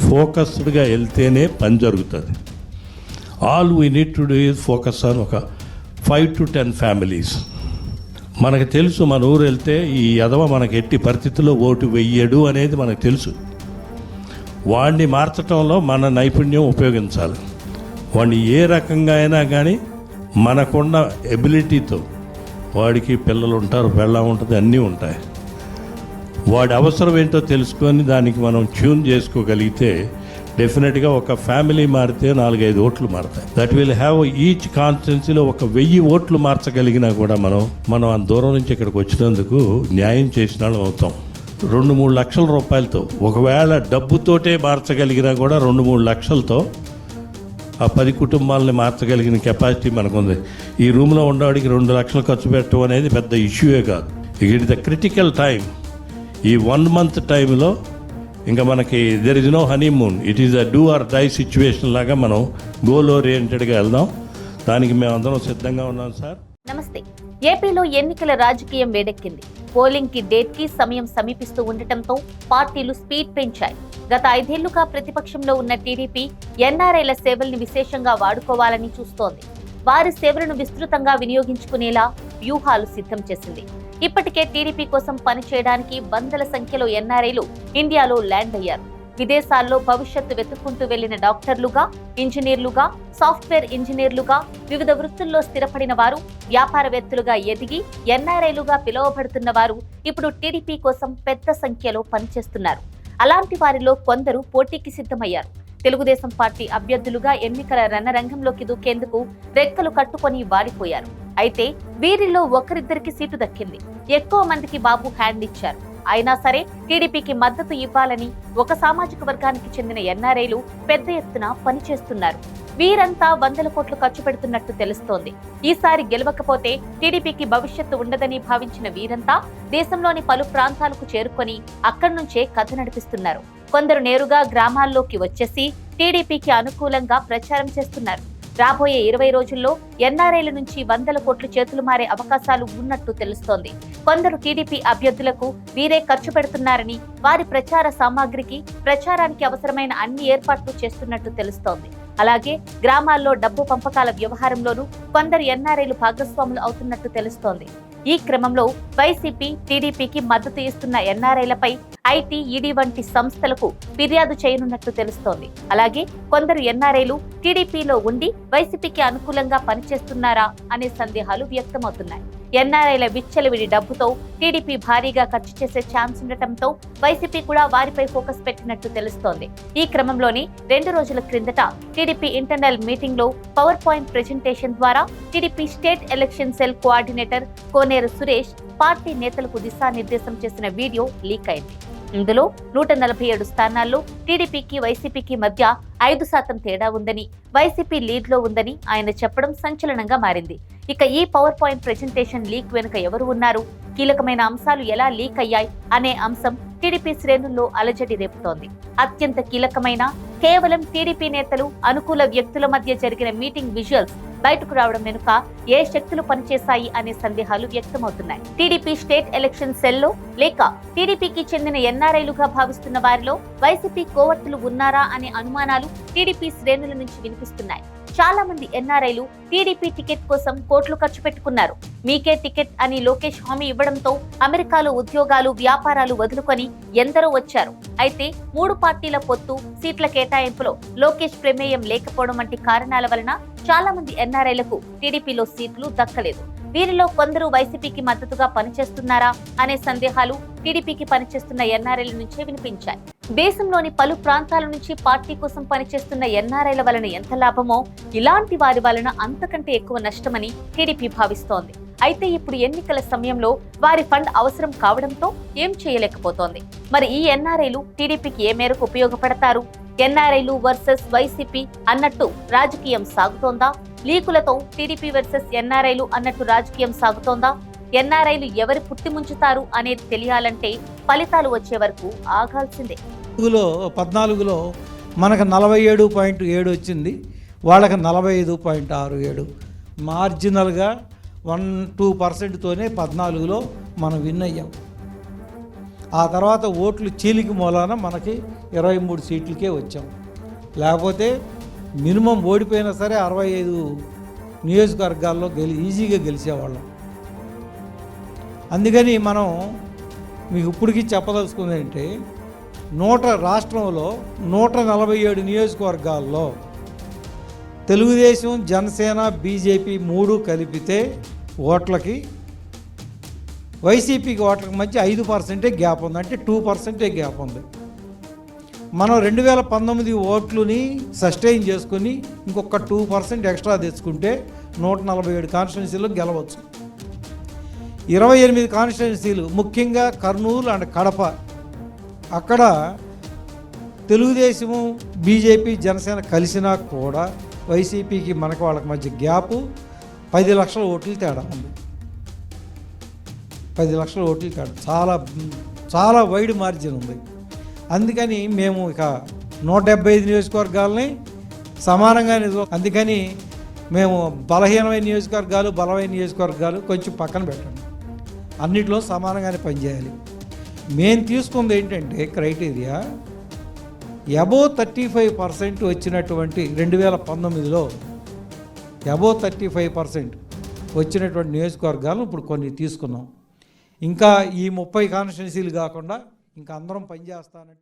ఫోకస్డ్గా వెళ్తేనే పని జరుగుతుంది. All we need to do is focus on ఒక 5 to 10 ఫ్యామిలీస్. మనకు తెలుసు మన ఊరు వెళ్తే ఈ ఎదవ మనకు ఎట్టి పరిస్థితుల్లో ఓటు వెయ్యడు అనేది మనకు తెలుసు. వాడిని మార్చడంలో మన నైపుణ్యం ఉపయోగించాలి. వాడిని ఏ రకంగా అయినా కానీ మనకున్న ఎబిలిటీతో, వాడికి పిల్లలు ఉంటారు, పెళ్ళం ఉంటుంది, అన్నీ ఉంటాయి. వాడి అవసరం ఏంటో తెలుసుకొని దానికి మనం ట్యూన్ చేసుకోగలిగితే డెఫినెట్గా ఒక ఫ్యామిలీ మారితే 4-5 ఓట్లు మారుతాయి. దట్ విల్ హ్యావ్ ఈచ్ కాన్స్టిట్యున్సీలో 1000 ఓట్లు మార్చగలిగినా కూడా మనం అంత దూరం నుంచి ఇక్కడికి వచ్చినందుకు న్యాయం చేసిన వాళ్ళం అవుతాం. 2-3 లక్షల రూపాయలతో, ఒకవేళ డబ్బుతోటే మార్చగలిగినా కూడా 2-3 లక్షలతో ఆ 10 కుటుంబాలని మార్చగలిగిన కెపాసిటీ మనకుంది. ఈ రూమ్లో ఉండేవాడికి 2 లక్షలు ఖర్చు పెట్టడం అనేది పెద్ద ఇష్యూయే కాదు. It the critical time. ఈ 1 month టైంలో ఇంకా మనకి there is no honeymoon, it is a do or die situation లాగా మనం గోల్ ఓరియంటెడ్గా వెళ్దాం. దానికి మేము అందరం సిద్ధంగా ఉన్నాం సార్. నమస్తే. ఏపీలో ఎన్నికల రాజకీయం వేడెక్కింది. పోలింగ్ కి డేట్ కి సమయం సమీపిస్తూ ఉండటంతో పార్టీలు స్పీడ్ పెంచాయి. గత 5 ఏళ్లుగా ప్రతిపక్షంలో ఉన్న టీడీపీ ఎన్ఆర్ఐల సేవల్ని విశేషంగా వాడుకోవాలని చూస్తోంది. వారి సేవలను విస్తృతంగా వినియోగించుకునేలా వ్యూహాలు సిద్ధం చేసింది. ఇప్పటికే టీడీపీ కోసం పనిచేయడానికి వందల సంఖ్యలో ఎన్ఆర్ఐలు ఇండియాలో ల్యాండ్ అయ్యారు. విదేశాల్లో భవిష్యత్తు వెతుక్కుంటూ వెళ్లిన డాక్టర్లుగా, ఇంజనీర్లుగా, సాఫ్ట్వేర్ ఇంజనీర్లుగా, వివిధ వృత్తుల్లో స్థిరపడిన వారు, వ్యాపారవేత్తలుగా ఎదిగి ఎన్ఆర్ఐలుగా పిలువబడుతున్న వారు ఇప్పుడు టీడీపీ కోసం పెద్ద సంఖ్యలో పనిచేస్తున్నారు. అలాంటి వారిలో కొందరు పోటీకి సిద్ధమయ్యారు. తెలుగుదేశం పార్టీ అభ్యర్థులుగా ఎన్నికల రణరంగంలోకి దూకేందుకు రెక్కలు కట్టుకొని వాడిపోయారు. అయితే వీరిలో ఒకరిద్దరికి సీటు దక్కింది. ఎక్కువ మందికి బాబు హ్యాండ్ ఇచ్చారు. అయినా సరే టీడీపీకి మద్దతు ఇవ్వాలని ఒక సామాజిక వర్గానికి చెందిన ఎన్ఆర్ఐలు పెద్ద ఎత్తున పనిచేస్తున్నారు. వీరంతా 100 కోట్లు ఖర్చు పెడుతున్నట్టు తెలుస్తోంది. ఈసారి గెలవకపోతే టీడీపీకి భవిష్యత్తు ఉండదని భావించిన వీరంతా దేశంలోని పలు ప్రాంతాలకు చేరుకొని అక్కడి నుంచే కథ నడిపిస్తున్నారు. కొందరు నేరుగా గ్రామాల్లోకి వచ్చేసి టీడీపీకి అనుకూలంగా ప్రచారం చేస్తున్నారు. రాబోయే 20 రోజుల్లో ఎన్ఆర్ఐల నుంచి 100 కోట్లు చేతులు మారే అవకాశాలు ఉన్నట్టు తెలుస్తోంది. కొందరు టీడీపీ అభ్యర్థులకు వీరే ఖర్చు పెడుతున్నారని, వారి ప్రచార సామాగ్రికి, ప్రచారానికి అవసరమైన అన్ని ఏర్పాట్లు చేస్తున్నట్టు తెలుస్తోంది. అలాగే గ్రామాల్లో డబ్బు పంపకాల వ్యవహారంలోనూ కొందరు ఎన్ఆర్ఐలు భాగస్వాములు అవుతున్నట్టు తెలుస్తోంది. ఈ క్రమంలో వైసీపీ, టీడీపీకి మద్దతు ఇస్తున్న ఎన్ఆర్ఐలపై ఐటీ, ఈడీ వంటి సంస్థలకు ఫిర్యాదు చేయనున్నట్టు తెలుస్తోంది. అలాగే కొందరు ఎన్ఆర్ఐలు టీడీపీలో ఉండి వైసీపీకి అనుకూలంగా పనిచేస్తున్నారా అనే సందేహాలు వ్యక్తమవుతున్నాయి. ఎన్ఆర్ఐల విచ్చలవిడి డబ్బుతో టీడీపీ భారీగా ఖర్చు చేసే ఛాన్స్ ఉండటంతో వైసీపీ కూడా వారిపై ఫోకస్ పెట్టినట్టు తెలుస్తోంది. ఈ క్రమంలోనే 2 రోజుల క్రిందట టీడీపీ ఇంటర్నల్ మీటింగ్ లో పవర్ పాయింట్ ప్రెజెంటేషన్ ద్వారా TDP state election cell coordinator Koneru Suresh party నేతలకు దిశానిర్దేశం చేసిన వీడియో లీక్ అయింది. ఇందులో 147 స్థానాల్లో టీడీపీకి, వైసీపీకి మధ్య 5% తేడా ఉందని, వైసీపీ లీడ్ లో ఉందని ఆయన చెప్పడం సంచలనంగా మారింది. ఇక ఈ పవర్ పాయింట్ ప్రెజెంటేషన్ లీక్ వెనుక ఎవరు ఉన్నారు, కీలకమైన అంశాలు ఎలా లీక్ అయ్యాయి అనే అంశం టీడీపీ శ్రేణుల్లో అలజడి రేపుతోంది. అత్యంత కీలకమైన, కేవలం టీడీపీ నేతలు, అనుకూల వ్యక్తుల మధ్య జరిగిన మీటింగ్ విజువల్స్ బయటకు రావడం వెనుక ఏ శక్తులు పనిచేశాయి అనే సందేహాలు వ్యక్తమవుతున్నాయి. టీడీపీ స్టేట్ ఎలక్షన్ సెల్లో లేక టీడీపీకి చెందిన ఎన్ఆర్ఐలుగా భావిస్తున్న వారిలో వైసీపీ కోవర్టులు ఉన్నారా అనే అనుమానాలు టీడీపీ శ్రేణుల నుంచి వినిపిస్తున్నాయి. చాలా మంది ఎన్ఆర్ఐలు టీడీపీ టికెట్ కోసం కోట్లు ఖర్చు పెట్టుకున్నారు. మీకే టికెట్ అని లోకేష్ హామీ ఇవ్వడంతో అమెరికాలో ఉద్యోగాలు, వ్యాపారాలు వదులుకొని ఎందరో వచ్చారు. అయితే 3 పార్టీల పొత్తు, సీట్ల కేటాయింపులో లోకేష్ ప్రమేయం లేకపోవడం వంటి కారణాల వలన చాలా మంది ఎన్ఆర్ఐలకు టీడీపీలో సీట్లు దక్కలేదు. వీరిలో కొందరు వైసీపీకి మద్దతుగా పనిచేస్తున్నారా అనే సందేహాలు టీడీపీకి పనిచేస్తున్న ఎన్ఆర్ఐల నుంచే వినిపించాయి. దేశంలోని పలు ప్రాంతాల నుంచి పార్టీ కోసం పనిచేస్తున్న ఎన్ఆర్ఐల వలన ఎంత లాభమో, ఇలాంటి వారి వలన అంతకంటే ఎక్కువ నష్టమని టీడీపీ భావిస్తోంది. అయితే ఇప్పుడు ఎన్నికల సమయంలో వారి ఫండ్ అవసరం కావడంతో ఏం చేయలేకపోతోంది. మరి ఈ ఎన్ఆర్ఐలు టీడీపీకి ఏ మేరకు ఉపయోగపడతారు? ఎన్ఆర్ఐలు వర్సెస్ వైసీపీ అన్నట్టు రాజకీయం సాగుతోందా? లీకులతో టీడీపీ వర్సెస్ ఎన్ఆర్ఐలు అన్నట్టు రాజకీయం సాగుతోందా? ఎన్ఆర్ఐలు ఎవరి పుట్టి ముంచుతారు అనేది తెలియాలంటే ఫలితాలు వచ్చే వరకు ఆగాల్సిందే. 14లో మనకు 47.7 వచ్చింది, వాళ్ళకి 45.67. మార్జినల్గా 1-2%తోనే 14లో మనం విన్ అయ్యాం. ఆ తర్వాత ఓట్లు చీలిక మూలాన మనకి 23 సీట్లకే వచ్చాం. లేకపోతే మినిమం ఓడిపోయినా సరే 65 నియోజకవర్గాల్లో ఈజీగా గెలిచేవాళ్ళం. అందుకని మనం మీకు ఇప్పటికీ చెప్పదలుచుకుంది ఏంటంటే రాష్ట్రంలో 147 నియోజకవర్గాల్లో తెలుగుదేశం, జనసేన, బీజేపీ 3 కలిపితే ఓట్లకి వైసీపీకి ఓట్లకి మధ్య 5% గ్యాప్ ఉంది, అంటే 2% గ్యాప్ ఉంది. మనం 2019 ఓట్లని సస్టైన్ చేసుకుని ఇంకొక 2% ఎక్స్ట్రా తెచ్చుకుంటే 147 కాన్స్టిట్యున్సీలు గెలవచ్చు. 28 కాన్స్టిట్యున్సీలు ముఖ్యంగా కర్నూలు అండ్ కడప, అక్కడ తెలుగుదేశము, బీజేపీ, జనసేన కలిసినా కూడా వైసీపీకి మనకు వాళ్ళకి మధ్య గ్యాపు 10 లక్షల ఓట్లు తేడా ఉంది. 10 లక్షల ఓట్లు తేడా, చాలా చాలా వైడ్ మార్జిన్ ఉంది. అందుకని మేము ఇక 175 నియోజకవర్గాలని సమానంగా అందుకని మేము బలహీనమైన నియోజకవర్గాలు, బలమైన నియోజకవర్గాలు కొంచెం పక్కన పెట్టండి, అన్నిట్లో సమానంగానే పనిచేయాలి. మేము తీసుకుంది ఏంటంటే క్రైటీరియా అబోవ్ 35% వచ్చినటువంటి 2019లో అబోవ్ 35% వచ్చినటువంటి నియోజకవర్గాలు ఇప్పుడు కొన్ని తీసుకున్నాం. ఇంకా ఈ 30 కాన్స్టిట్యున్సీలు కాకుండా ఇంకా అందరం పనిచేస్తానంటే